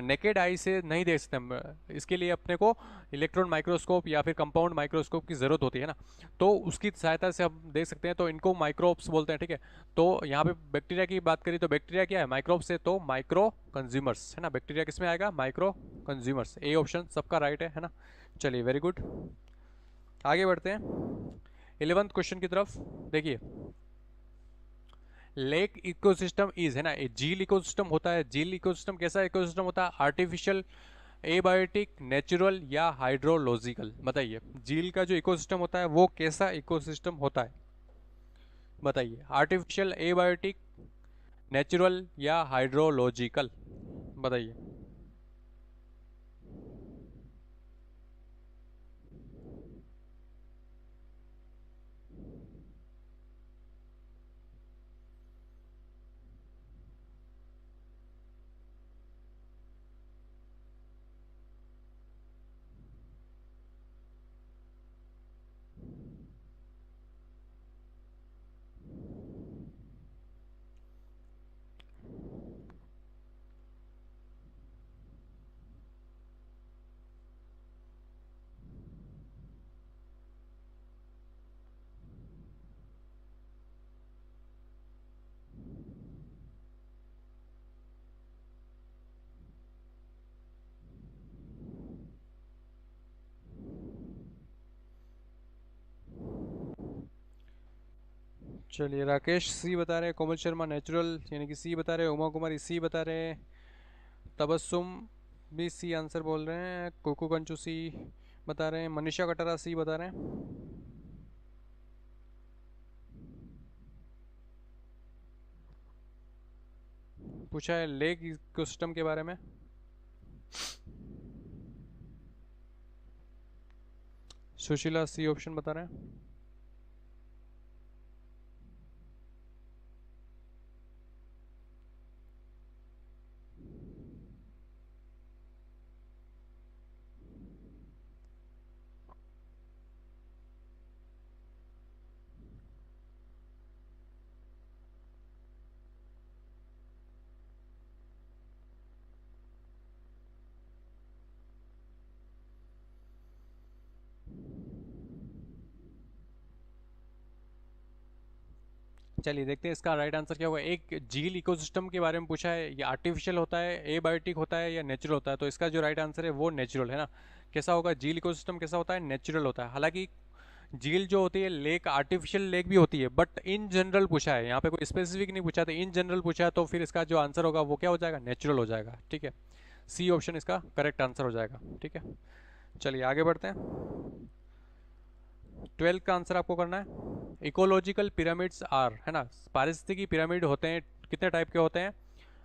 नेकेड आई से नहीं देख सकते, इसके लिए अपने को इलेक्ट्रॉन माइक्रोस्कोप या फिर कंपाउंड माइक्रोस्कोप की ज़रूरत होती है ना। तो उसकी सहायता से हम देख सकते हैं, तो इनको माइक्रोब्स बोलते हैं, ठीक है। तो यहाँ पे बैक्टीरिया की बात करें तो बैक्टीरिया क्या है, माइक्रोब्स है, तो माइक्रो कंज्यूमर्स, है ना। बैक्टीरिया किस में आएगा, माइक्रो कंज्यूमर्स। ए ऑप्शन सबका राइट है ना। चलिए वेरी गुड, आगे बढ़ते हैं 11th क्वेश्चन की तरफ। देखिए लेक इकोसिस्टम इज, है ना, झील इकोसिस्टम होता है। झील इकोसिस्टम कैसा इकोसिस्टम होता है, आर्टिफिशियल, एबायोटिक, नेचुरल या हाइड्रोलॉजिकल, बताइए। झील का जो इकोसिस्टम होता है वो कैसा इकोसिस्टम होता है, बताइए। आर्टिफिशियल, एबायोटिक, नेचुरल या हाइड्रोलॉजिकल, बताइए। चलिए, राकेश सी बता रहे हैं, कोमल शर्मा नेचुरल यानी कि सी बता रहे हैं, उमा कुमारी सी बता रहे हैं, तबस्सुम भी सी आंसर बोल रहे हैं, कुकू कंचू सी बता रहे हैं, मनीषा कटारा सी बता रहे हैं। पूछा है लेक इकोसिस्टम के बारे में। सुशीला सी ऑप्शन बता रहे हैं। चलिए देखते हैं इसका राइट आंसर क्या होगा। एक झील इकोसिस्टम के बारे में पूछा है, ये आर्टिफिशियल होता है, एबायोटिक होता है या नेचुरल होता है, तो इसका जो राइट आंसर है वो नेचुरल है ना। कैसा होगा झील इकोसिस्टम, कैसा होता है, नेचुरल होता है। हालांकि झील जो होती है लेक, आर्टिफिशियल लेक भी होती है, बट इन जनरल पूछा है, यहाँ पे कोई स्पेसिफिक नहीं पूछा, तो इन जनरल पूछा है, तो फिर इसका जो आंसर होगा वो क्या हो जाएगा, नेचुरल हो जाएगा। ठीक है, सी ऑप्शन इसका करेक्ट आंसर हो जाएगा। ठीक है, चलिए आगे बढ़ते हैं। 12th का आंसर आपको करना है। इकोलॉजिकल पिरामिड्स आर, है ना, पारिस्थितिकी पिरामिड होते हैं, कितने टाइप के होते हैं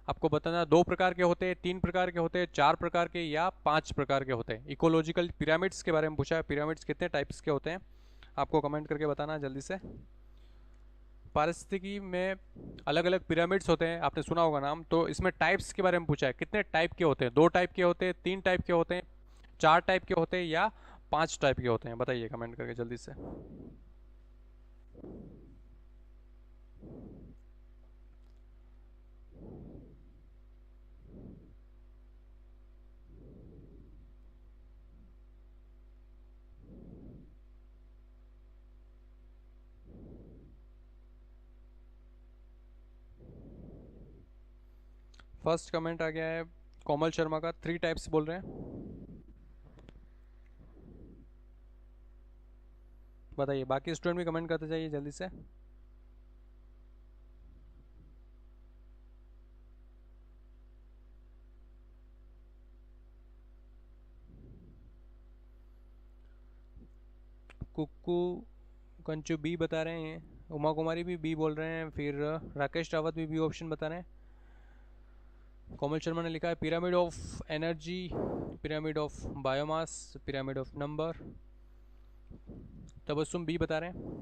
आपको बताना। 2 प्रकार के होते हैं, 3 प्रकार के होते हैं, 4 प्रकार के या 5 प्रकार के होते हैं। इकोलॉजिकल पिरामिड्स के बारे में पूछा है, पिरामिड्स कितने टाइप्स के होते हैं आपको कमेंट करके बताना जल्दी से। पारिस्थितिकी में अलग अलग पिरामिड्स होते हैं, आपने सुना होगा नाम, तो इसमें टाइप्स के बारे में पूछा है, कितने टाइप के होते हैं। 2 टाइप के होते हैं, 3 टाइप के होते हैं, 4 टाइप के होते हैं या 5 टाइप के होते हैं, बताइए कमेंट करके जल्दी से। फर्स्ट कमेंट आ गया है कोमल शर्मा का, 3 टाइप्स बोल रहे हैं। बताइए, बाकी स्टूडेंट भी कमेंट करते जाइए जल्दी से। कुक्कू कंचू बी बता रहे हैं, उमा कुमारी भी बी बोल रहे हैं, फिर राकेश रावत भी बी ऑप्शन बता रहे हैं। कोमल शर्मा ने लिखा है pyramid of energy, pyramid of biomass, pyramid of number. Tabassum Bi बता रहे हैं।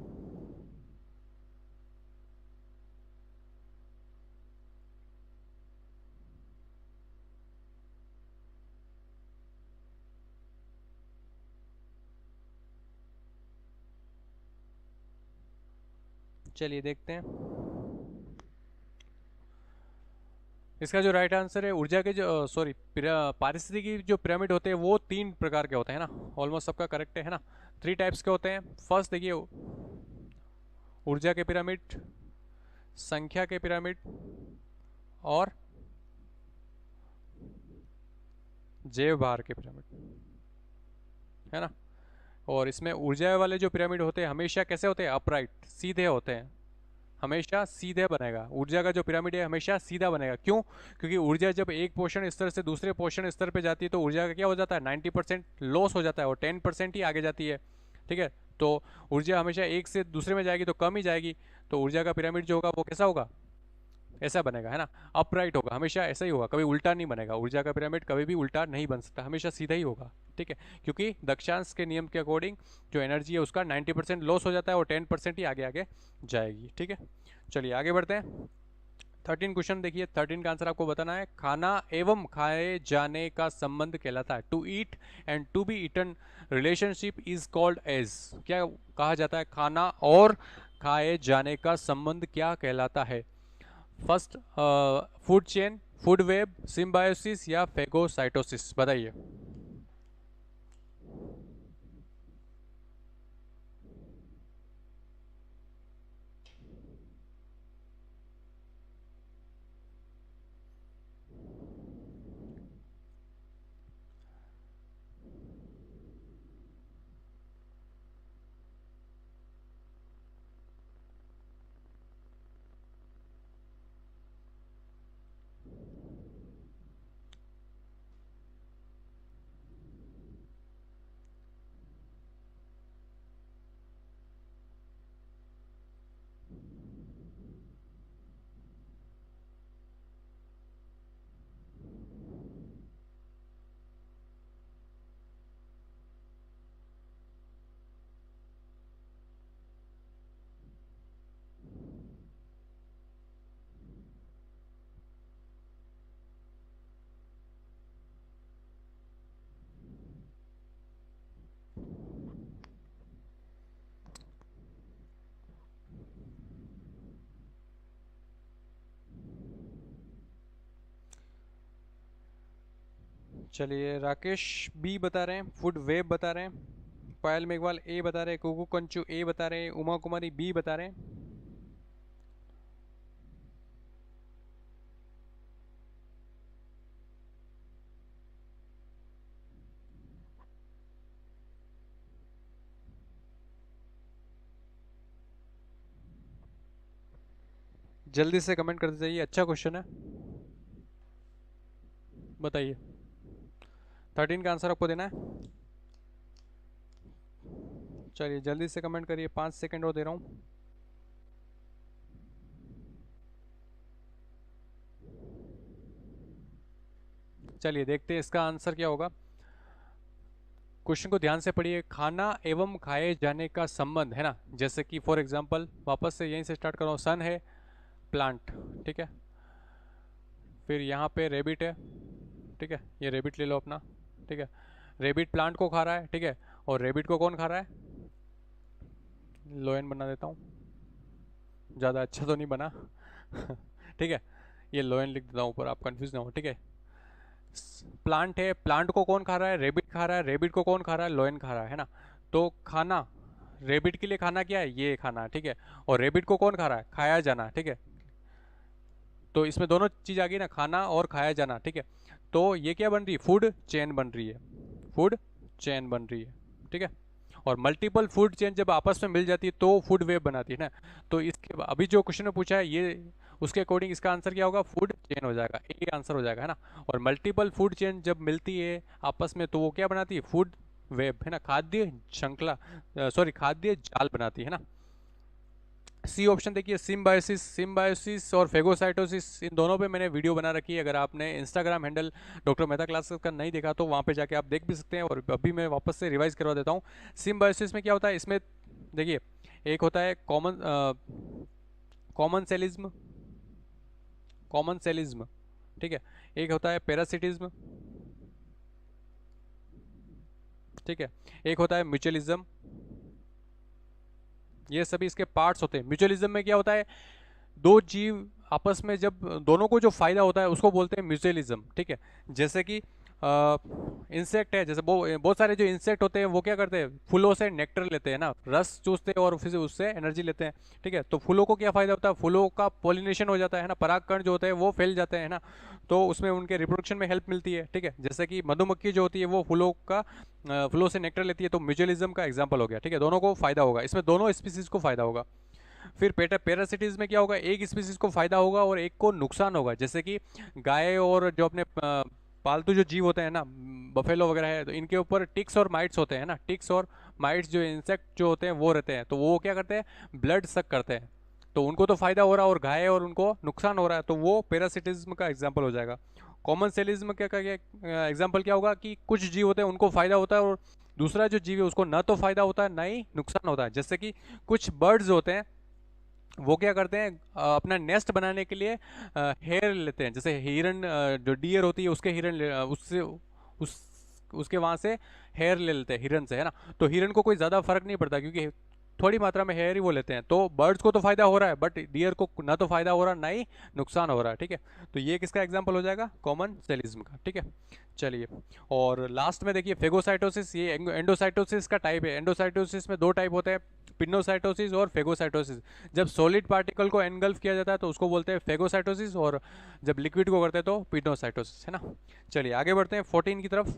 चलिए देखते हैं इसका जो राइट आंसर है। ऊर्जा के जो सॉरी पारिस्थितिकी जो पिरामिड होते हैं वो 3 प्रकार के होते हैं ना, ऑलमोस्ट सबका करेक्ट है ना। 3 टाइप्स के होते हैं। फर्स्ट देखिए, ऊर्जा के पिरामिड, संख्या के पिरामिड और जैव भार के पिरामिड, है ना। और इसमें ऊर्जा वाले जो पिरामिड होते हैं हमेशा कैसे होते हैं, अपराइट, सीधे होते हैं, हमेशा सीधे बनेगा। ऊर्जा का जो पिरामिड है हमेशा सीधा बनेगा। क्यों? क्योंकि ऊर्जा जब एक पोषण स्तर से दूसरे पोषण स्तर पे जाती है तो ऊर्जा का क्या हो जाता है, 90% लॉस हो जाता है और 10% ही आगे जाती है। ठीक है, तो ऊर्जा हमेशा एक से दूसरे में जाएगी तो कम ही जाएगी। तो ऊर्जा का पिरामिड जो होगा वो कैसा होगा, ऐसा बनेगा, है ना, अपराइट होगा, हमेशा ऐसा ही होगा, कभी उल्टा नहीं बनेगा। ऊर्जा का पिरामिड कभी भी उल्टा नहीं बन सकता, हमेशा सीधा ही होगा। ठीक है, क्योंकि दक्षांश के नियम के अकॉर्डिंग जो एनर्जी है उसका 90% लॉस हो जाता है और 10% ही आगे आगे जाएगी। ठीक है, चलिए आगे बढ़ते हैं। 13 क्वेश्चन देखिए, 13 का आंसर आपको बताना है। खाना एवं खाए जाने का संबंध कहलाता है, to eat and to be eaten relationship is called as, क्या कहा जाता है, खाना और खाए जाने का संबंध क्या कहलाता है। First, food chain, food web, symbiosis या फेगोसाइटोसिस, बताइए। चलिए, राकेश बी बता रहे हैं, फूड वेब बता रहे हैं, पायल मेघवाल ए बता रहे हैं, कुकू कंचू ए बता रहे हैं, उमा कुमारी बी बता रहे हैं। जल्दी से कमेंट करते जाइए, अच्छा क्वेश्चन है, बताइए। 13 का आंसर आपको देना है। चलिए जल्दी से कमेंट करिए, 5 सेकंड और दे रहा हूँ। चलिए देखते हैं इसका आंसर क्या होगा। क्वेश्चन को ध्यान से पढ़िए। खाना एवं खाए जाने का संबंध है ना, जैसे कि फॉर एग्जांपल वापस से यहीं से स्टार्ट कर रहा हूँ। सन है, प्लांट, ठीक है। फिर यहाँ पे रेबिट है, ठीक है, ये रेबिट ले लो अपना, ठीक है। रेबिट प्लांट को खा रहा है, ठीक है। और रेबिट को कौन खा रहा है? लोयन बना देता हूँ, ज़्यादा अच्छा तो नहीं बना ठीक है, ये लोयन लिख देता हूँ ऊपर, आप कंफ्यूज ना हो, ठीक है। प्लांट है, प्लांट को कौन खा रहा है? रेबिट खा रहा है। रेबिट को कौन खा रहा है? लोयन खा रहा है ना। तो खाना, रेबिट के लिए खाना क्या है? ये खाना, ठीक है। और रेबिट को कौन खा रहा है? खाया जाना, ठीक है। तो इसमें दोनों चीज़ आ गई ना, खाना और खाया जाना, ठीक है। तो ये क्या बन रही है? फूड चेन बन रही है, फूड चेन बन रही है, ठीक है। और मल्टीपल फूड चेन जब आपस में मिल जाती है तो फूड वेब बनाती है ना। तो इसके अभी जो क्वेश्चन में पूछा है ये, उसके अकॉर्डिंग इसका आंसर क्या होगा? फूड चेन हो जाएगा, ए आंसर हो जाएगा, है ना। और मल्टीपल फूड चेन जब मिलती है आपस में तो वो क्या बनाती है? फूड वेब, है ना, खाद्य श्रृंखला, सॉरी खाद्य जाल बनाती है ना। सी ऑप्शन देखिए, सिम्बायोसिस, सिम्बायोसिस और फेगोसाइटोसिस, इन दोनों पे मैंने वीडियो बना रखी है। अगर आपने Instagram handle doctor Mehta classes का नहीं देखा तो वहाँ पे जाके आप देख भी सकते हैं, और अभी मैं वापस से रिवाइज करवा देता हूँ। सिम्बायोसिस में क्या होता है? इसमें देखिए, एक होता है कॉमन सेलिज्म, कॉमन सेलिज्म, ठीक है। एक होता है पैरासिटिज्म, ठीक है। एक होता है म्यूचुअलिज्म। ये सभी इसके पार्ट्स होते हैं। म्यूचुअलिज्म में क्या होता है? दो जीव आपस में जब दोनों को जो फायदा होता है उसको बोलते हैं म्यूचुअलिज्म, ठीक है। जैसे कि इंसेक्ट है, जैसे बहुत सारे जो इंसेक्ट होते हैं वो क्या करते हैं? फूलों से नेक्टर लेते हैं ना, रस चूसते हैं और फिर उससे एनर्जी लेते हैं, ठीक है। तो फूलों को क्या फायदा होता है? फूलों का पॉलिनेशन हो जाता है ना, परागकण जो होते हैं वो फैल जाते हैं ना, तो उसमें उनके रिप्रोडक्शन में हेल्प मिलती है, ठीक है। जैसे कि मधुमक्खी जो होती है वो फूलों से नेक्टर लेती है, तो म्यूचुअलिज्म का एग्जाम्पल हो गया, ठीक है। दोनों को फायदा होगा, इसमें दोनों स्पीसीज को फायदा होगा। फिर पैरासिटीज में क्या होगा? एक स्पीसीज को फायदा होगा और एक को नुकसान होगा। जैसे कि गाय और जो अपने पालतू जो जीव होते हैं ना, बफेलो वगैरह है, तो इनके ऊपर टिक्स और माइट्स होते हैं ना। टिक्स और माइट्स जो इंसेक्ट जो होते हैं वो रहते हैं, तो वो क्या करते हैं? ब्लड सक करते हैं। तो उनको तो फायदा हो रहा है और गाय और उनको नुकसान हो रहा है, तो वो पैरासिटिज्म का एग्जाम्पल हो जाएगा। कॉमन सेलिज्म का एग्जाम्पल क्या होगा? कि कुछ जीव होते हैं उनको फायदा होता है और दूसरा जो जीव है उसको ना तो फायदा होता है ना ही नुकसान होता है। जैसे कि कुछ बर्ड्स होते हैं, वो क्या करते हैं? अपना नेस्ट बनाने के लिए हेयर लेते हैं। जैसे हिरन, जो डियर होती है उसके उससे उस उसके वहाँ से हेयर ले लेते हैं हिरन से, है ना। तो हिरन को कोई ज़्यादा फर्क नहीं पड़ता क्योंकि थोड़ी मात्रा में हेयर ही वो लेते हैं। तो बर्ड्स को तो फायदा हो रहा है बट डियर को ना तो फायदा हो रहा ना ही नुकसान हो रहा है, ठीक है। तो ये किसका एग्जाम्पल हो जाएगा? कॉमन सेलिज्म का, ठीक है। चलिए, और लास्ट में देखिए फेगोसाइटोसिस, ये एंडोसाइटोसिस का टाइप है। एंडोसाइटोसिस में दो टाइप होते हैं, पिनोसाइटोसिस और फेगोसाइटोसिस। जब सॉलिड पार्टिकल को एनगल्फ किया जाता है तो उसको बोलते हैं फेगोसाइटोसिस, और जब लिक्विड को करते हैं तो पिनोसाइटोसिस, है ना। चलिए आगे बढ़ते हैं 14 की तरफ।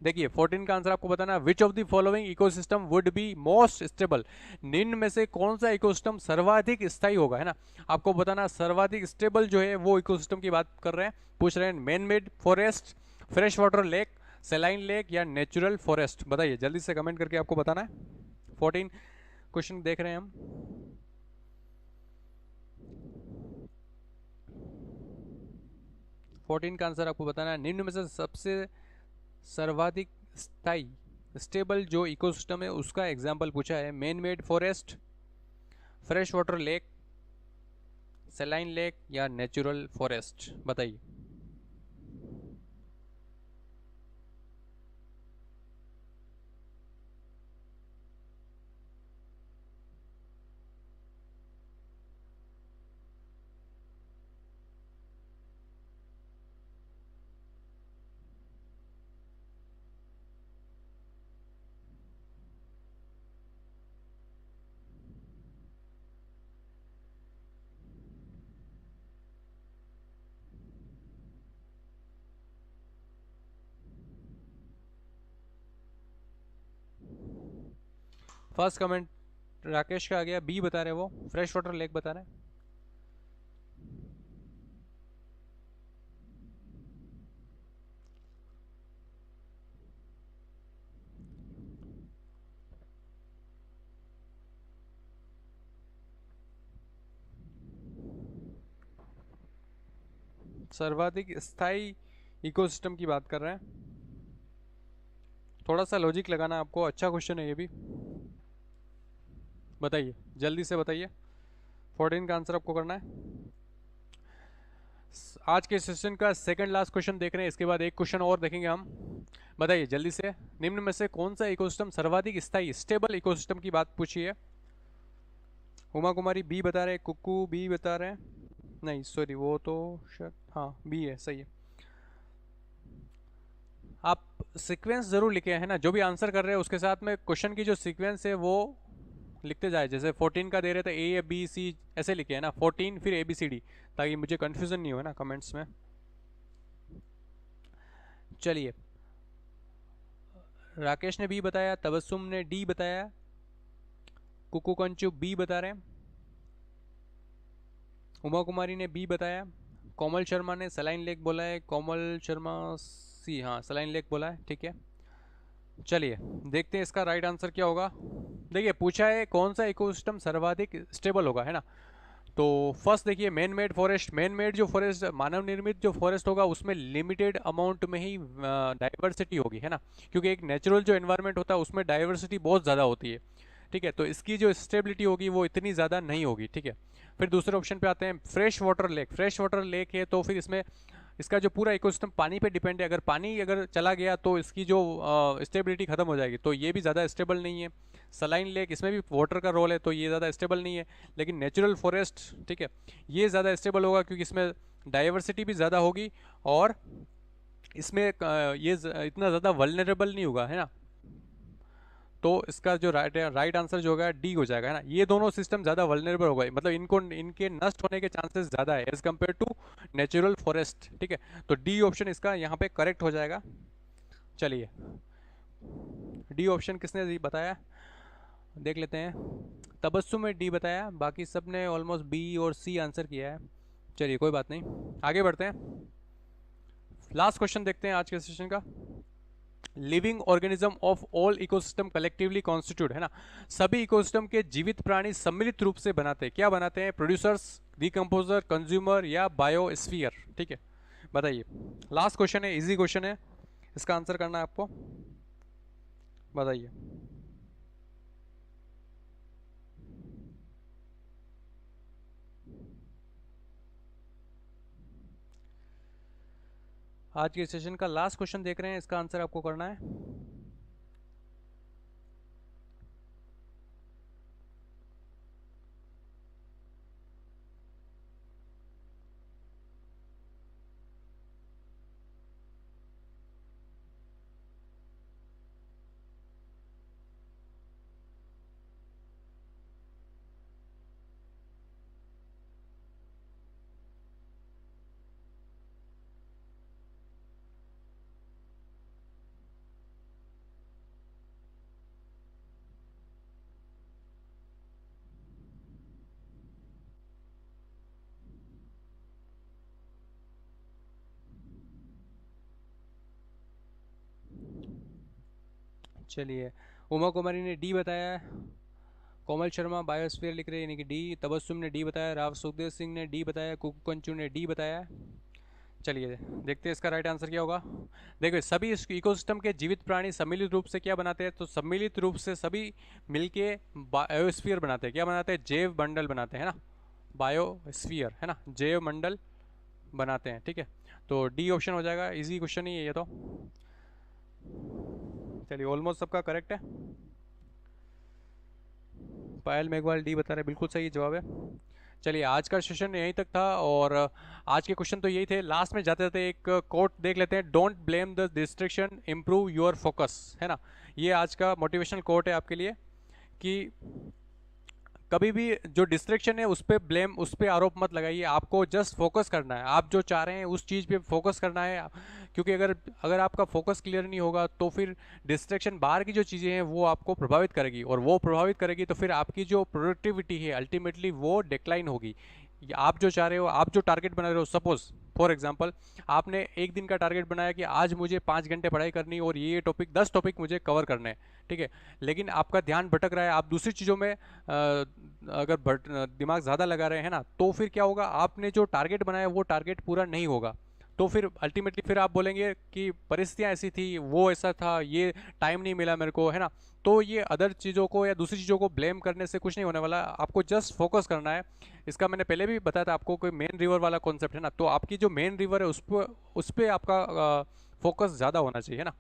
देखिए 14 का आंसर आपको बताना है, विच of the following ecosystem would be most stable. निम्न में से कौन सा इकोसिस्टम सर्वाधिक स्थायी होगा, है ना। आपको बताना सर्वाधिक स्टेबल जो है वो इकोसिस्टम की बात कर रहे हैं, पूछ रहे हैं। Man made forest, fresh water lake, सेलाइन lake या नेचुरल फॉरेस्ट? बताइए जल्दी से कमेंट करके आपको बताना है। 14 क्वेश्चन देख रहे हैं हम। 14 का आंसर आपको बताना है, निम्न में से सबसे सर्वाधिक स्थायी स्टेबल जो इकोसिस्टम है उसका एग्जाम्पल पूछा है। Man made forest, fresh water lake, सेलाइन lake या नेचुरल फॉरेस्ट? बताइए। फर्स्ट कमेंट राकेश का आ गया, बी बता रहे वो, फ्रेश वाटर लेक बता रहे हैं। सर्वाधिक स्थायी इकोसिस्टम की बात कर रहे हैं। थोड़ा सा लॉजिक लगाना आपको, अच्छा क्वेश्चन है ये भी। बताइए जल्दी से बताइए, 14 का आंसर आपको करना है। आज के सेशन का सेकंड लास्ट क्वेश्चन देख रहे हैं, इसके बाद एक क्वेश्चन और देखेंगे हम। बताइए जल्दी से, निम्न में से कौन सा इकोसिस्टम सर्वाधिक स्थायी स्टेबल इकोसिस्टम की बात पूछी है। उमा कुमारी बी बता रहे हैं, कुक्कू बी बता रहे हैं, नहीं सॉरी वो तो शायद हाँ बी है, सही है। आप सीक्वेंस जरूर लिखे हैं ना, जो भी आंसर कर रहे हैं उसके साथ में क्वेश्चन की जो सीक्वेंस है वो लिखते जाए। जैसे 14 का दे रहे थे ए बी सी ऐसे लिखे है ना, 14 फिर ए बी सी डी, ताकि मुझे कंफ्यूजन नहीं हो ना कमेंट्स में। चलिए राकेश ने बी बताया, तबस्सुम ने डी बताया, कुकू कंचू बी बता रहे हैं, उमा कुमारी ने बी बताया, कोमल शर्मा ने सलाइन लेक बोला है, कोमल शर्मा सी, हाँ सलाइन लेक बोला है, ठीक है। चलिए देखते हैं इसका राइट आंसर क्या होगा। देखिए पूछा है कौन सा इकोसिस्टम सर्वाधिक स्टेबल होगा, है ना। तो फर्स्ट देखिए man made forest, man made जो फॉरेस्ट मानव निर्मित जो फॉरेस्ट होगा उसमें लिमिटेड अमाउंट में ही डाइवर्सिटी होगी, है ना, क्योंकि एक नेचुरल जो एनवायरनमेंट होता है उसमें डाइवर्सिटी बहुत ज़्यादा होती है, ठीक है। तो इसकी जो स्टेबिलिटी होगी वो इतनी ज़्यादा नहीं होगी, ठीक है। फिर दूसरे ऑप्शन पे आते हैं, fresh water lake, fresh water lake है तो फिर इसमें इसका जो पूरा इकोसिस्टम पानी पे डिपेंड है, अगर पानी अगर चला गया तो इसकी जो स्टेबिलिटी खत्म हो जाएगी, तो ये भी ज़्यादा स्टेबल नहीं है। सलाइन लेक, इसमें भी वाटर का रोल है तो ये ज़्यादा स्टेबल नहीं है। लेकिन नेचुरल फॉरेस्ट, ठीक है, ये ज़्यादा स्टेबल होगा क्योंकि इसमें डाइवर्सिटी भी ज़्यादा होगी और इसमें ये इतना ज़्यादा वल्नरेबल नहीं होगा, है ना। तो इसका जो राइट आंसर जो होगा डी हो जाएगा, है ना। ये दोनों सिस्टम ज़्यादा वल्नरेबल होगा, मतलब इनको इनके नष्ट होने के चांसेस ज़्यादा है as compare to natural forest, ठीक है। तो डी ऑप्शन इसका यहाँ पे करेक्ट हो जाएगा। चलिए डी ऑप्शन किसने बताया देख लेते हैं। तबस्सुम में डी बताया, बाकी सब ने ऑलमोस्ट बी और सी आंसर किया है। चलिए कोई बात नहीं, आगे बढ़ते हैं। लास्ट क्वेश्चन देखते हैं आज के सेशन का। Living organism of all ecosystem collectively constitute, है ना, सभी इकोसिस्टम के जीवित प्राणी सम्मिलित रूप से बनाते हैं, क्या बनाते हैं, प्रोड्यूसर्स, डिकम्पोजर, कंज्यूमर या बायोस्फीयर, ठीक है। बताइए लास्ट क्वेश्चन है, इजी क्वेश्चन है, इसका आंसर करना है आपको। बताइए आज के सेशन का लास्ट क्वेश्चन देख रहे हैं, इसका आंसर आपको करना है। चलिए उमा कुमारी ने डी बताया, कोमल शर्मा बायोस्फीयर लिख रहे हैं यानी कि डी, तबस्सुम ने डी बताया, राव सुखदेव सिंह ने डी बताया, कुकू कंचू ने डी बताया। चलिए देखते हैं इसका राइट आंसर क्या होगा। देखो सभी इकोसिस्टम के जीवित प्राणी सम्मिलित रूप से क्या बनाते हैं, तो सम्मिलित रूप से सभी मिलके बायोस्फीयर बनाते हैं, क्या बनाते हैं, जैव मंडल बनाते हैं ना, बायोस्फीयर, है ना, जैव मंडल बनाते हैं, ठीक है। तो डी ऑप्शन हो जाएगा, इजी क्वेश्चन ही है ये तो। चलिए ऑलमोस्ट सबका करेक्ट है। पायल मेघवाल डी बता रहे, बिल्कुल सही जवाब है। चलिए आज का सेशन यहीं तक था और आज के क्वेश्चन तो यही थे। लास्ट में जाते जाते एक कोट देख लेते हैं, don't blame the distraction, improve your focus, है ना। ये आज का मोटिवेशनल कोट है आपके लिए कि कभी भी जो डिस्ट्रैक्शन है उस पर ब्लेम, उस पर आरोप मत लगाइए। आपको जस्ट फोकस करना है, आप जो चाह रहे हैं उस चीज़ पे फोकस करना है। क्योंकि अगर अगर आपका फोकस क्लियर नहीं होगा तो फिर डिस्ट्रैक्शन बाहर की जो चीज़ें हैं वो आपको प्रभावित करेगी, और वो प्रभावित करेगी तो फिर आपकी जो प्रोडक्टिविटी है अल्टीमेटली वो डिक्लाइन होगी। आप जो चाह रहे हो, आप जो टारगेट बना रहे हो, सपोज फॉर एग्जांपल आपने एक दिन का टारगेट बनाया कि आज मुझे 5 घंटे पढ़ाई करनी और ये टॉपिक 10 टॉपिक मुझे कवर करने हैं, ठीक है, लेकिन आपका ध्यान भटक रहा है, आप दूसरी चीज़ों में अगर दिमाग ज़्यादा लगा रहे हैं ना, तो फिर क्या होगा, आपने जो टारगेट बनाया वो टारगेट पूरा नहीं होगा। तो फिर अल्टीमेटली फिर आप बोलेंगे कि परिस्थितियाँ ऐसी थी, वो ऐसा था, ये टाइम नहीं मिला मेरे को, है ना। तो ये अदर चीज़ों को या दूसरी चीज़ों को ब्लेम करने से कुछ नहीं होने वाला, आपको जस्ट फोकस करना है। इसका मैंने पहले भी बताया था आपको, कोई मेन रिवर वाला कॉन्सेप्ट है ना, तो आपकी जो मेन रिवर है उस पर आपका फोकस ज़्यादा होना चाहिए ना।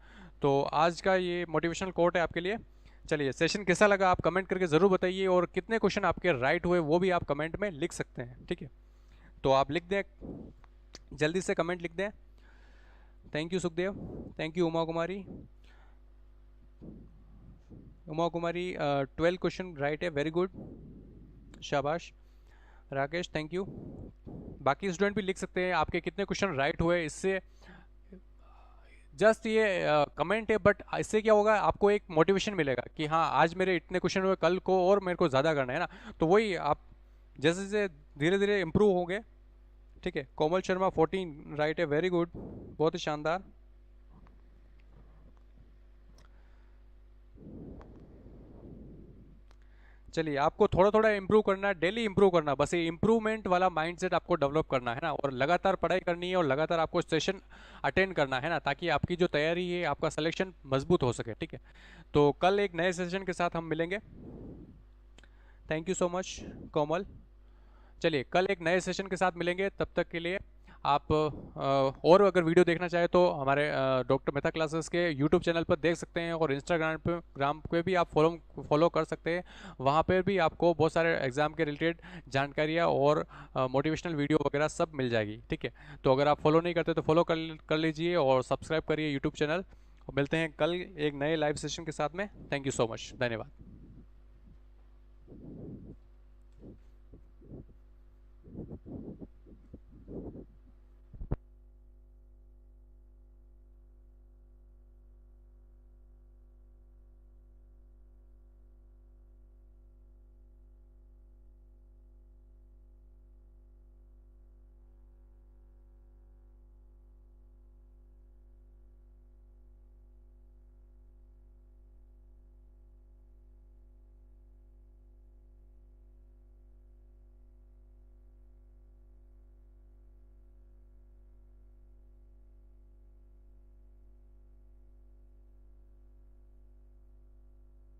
तो आज का ये मोटिवेशनल कोट है आपके लिए। चलिए, सेशन कैसा लगा आप कमेंट करके ज़रूर बताइए, और कितने क्वेश्चन आपके राइट हुए वो भी आप कमेंट में लिख सकते हैं, ठीक है। तो आप लिख दें, जल्दी से कमेंट लिख दें। Thank you Sukhdev, thank you Uma Kumari. Uma Kumari 12 question right है, वेरी गुड, शाबाश। Rakesh thank you. बाकी स्टूडेंट भी लिख सकते हैं आपके कितने क्वेश्चन राइट हुए, इससे जस्ट ये कमेंट है, बट इससे क्या होगा, आपको एक मोटिवेशन मिलेगा कि हाँ आज मेरे इतने क्वेश्चन हुए, कल को और मेरे को ज़्यादा करना है ना। तो वही आप जैसे जैसे धीरे धीरे इम्प्रूव होंगे, ठीक है। कोमल शर्मा 14 राइट है, वेरी गुड, बहुत ही शानदार। चलिए, आपको थोड़ा थोड़ा इंप्रूव करना है, डेली इंप्रूव करना, बस ये इंप्रूवमेंट वाला माइंडसेट आपको डेवलप करना है ना, और लगातार पढ़ाई करनी है, और लगातार आपको सेशन अटेंड करना है ना, ताकि आपकी जो तैयारी है, आपका सिलेक्शन मजबूत हो सके, ठीक है। तो कल एक नए सेशन के साथ हम मिलेंगे। थैंक यू सो मच कोमल। चलिए, कल एक नए सेशन के साथ मिलेंगे, तब तक के लिए आप और अगर वीडियो देखना चाहे तो हमारे डॉक्टर मेहता क्लासेस के यूट्यूब चैनल पर देख सकते हैं, और इंस्टाग्राम पे भी आप फॉलो कर सकते हैं। वहाँ पर भी आपको बहुत सारे एग्ज़ाम के रिलेटेड जानकारियाँ और मोटिवेशनल वीडियो वगैरह सब मिल जाएगी, ठीक है। तो अगर आप फॉलो नहीं करते तो फॉलो कर लीजिए, और सब्सक्राइब करिए यूट्यूब चैनल। मिलते हैं कल एक नए लाइव सेशन के साथ में। थैंक यू सो मच, धन्यवाद।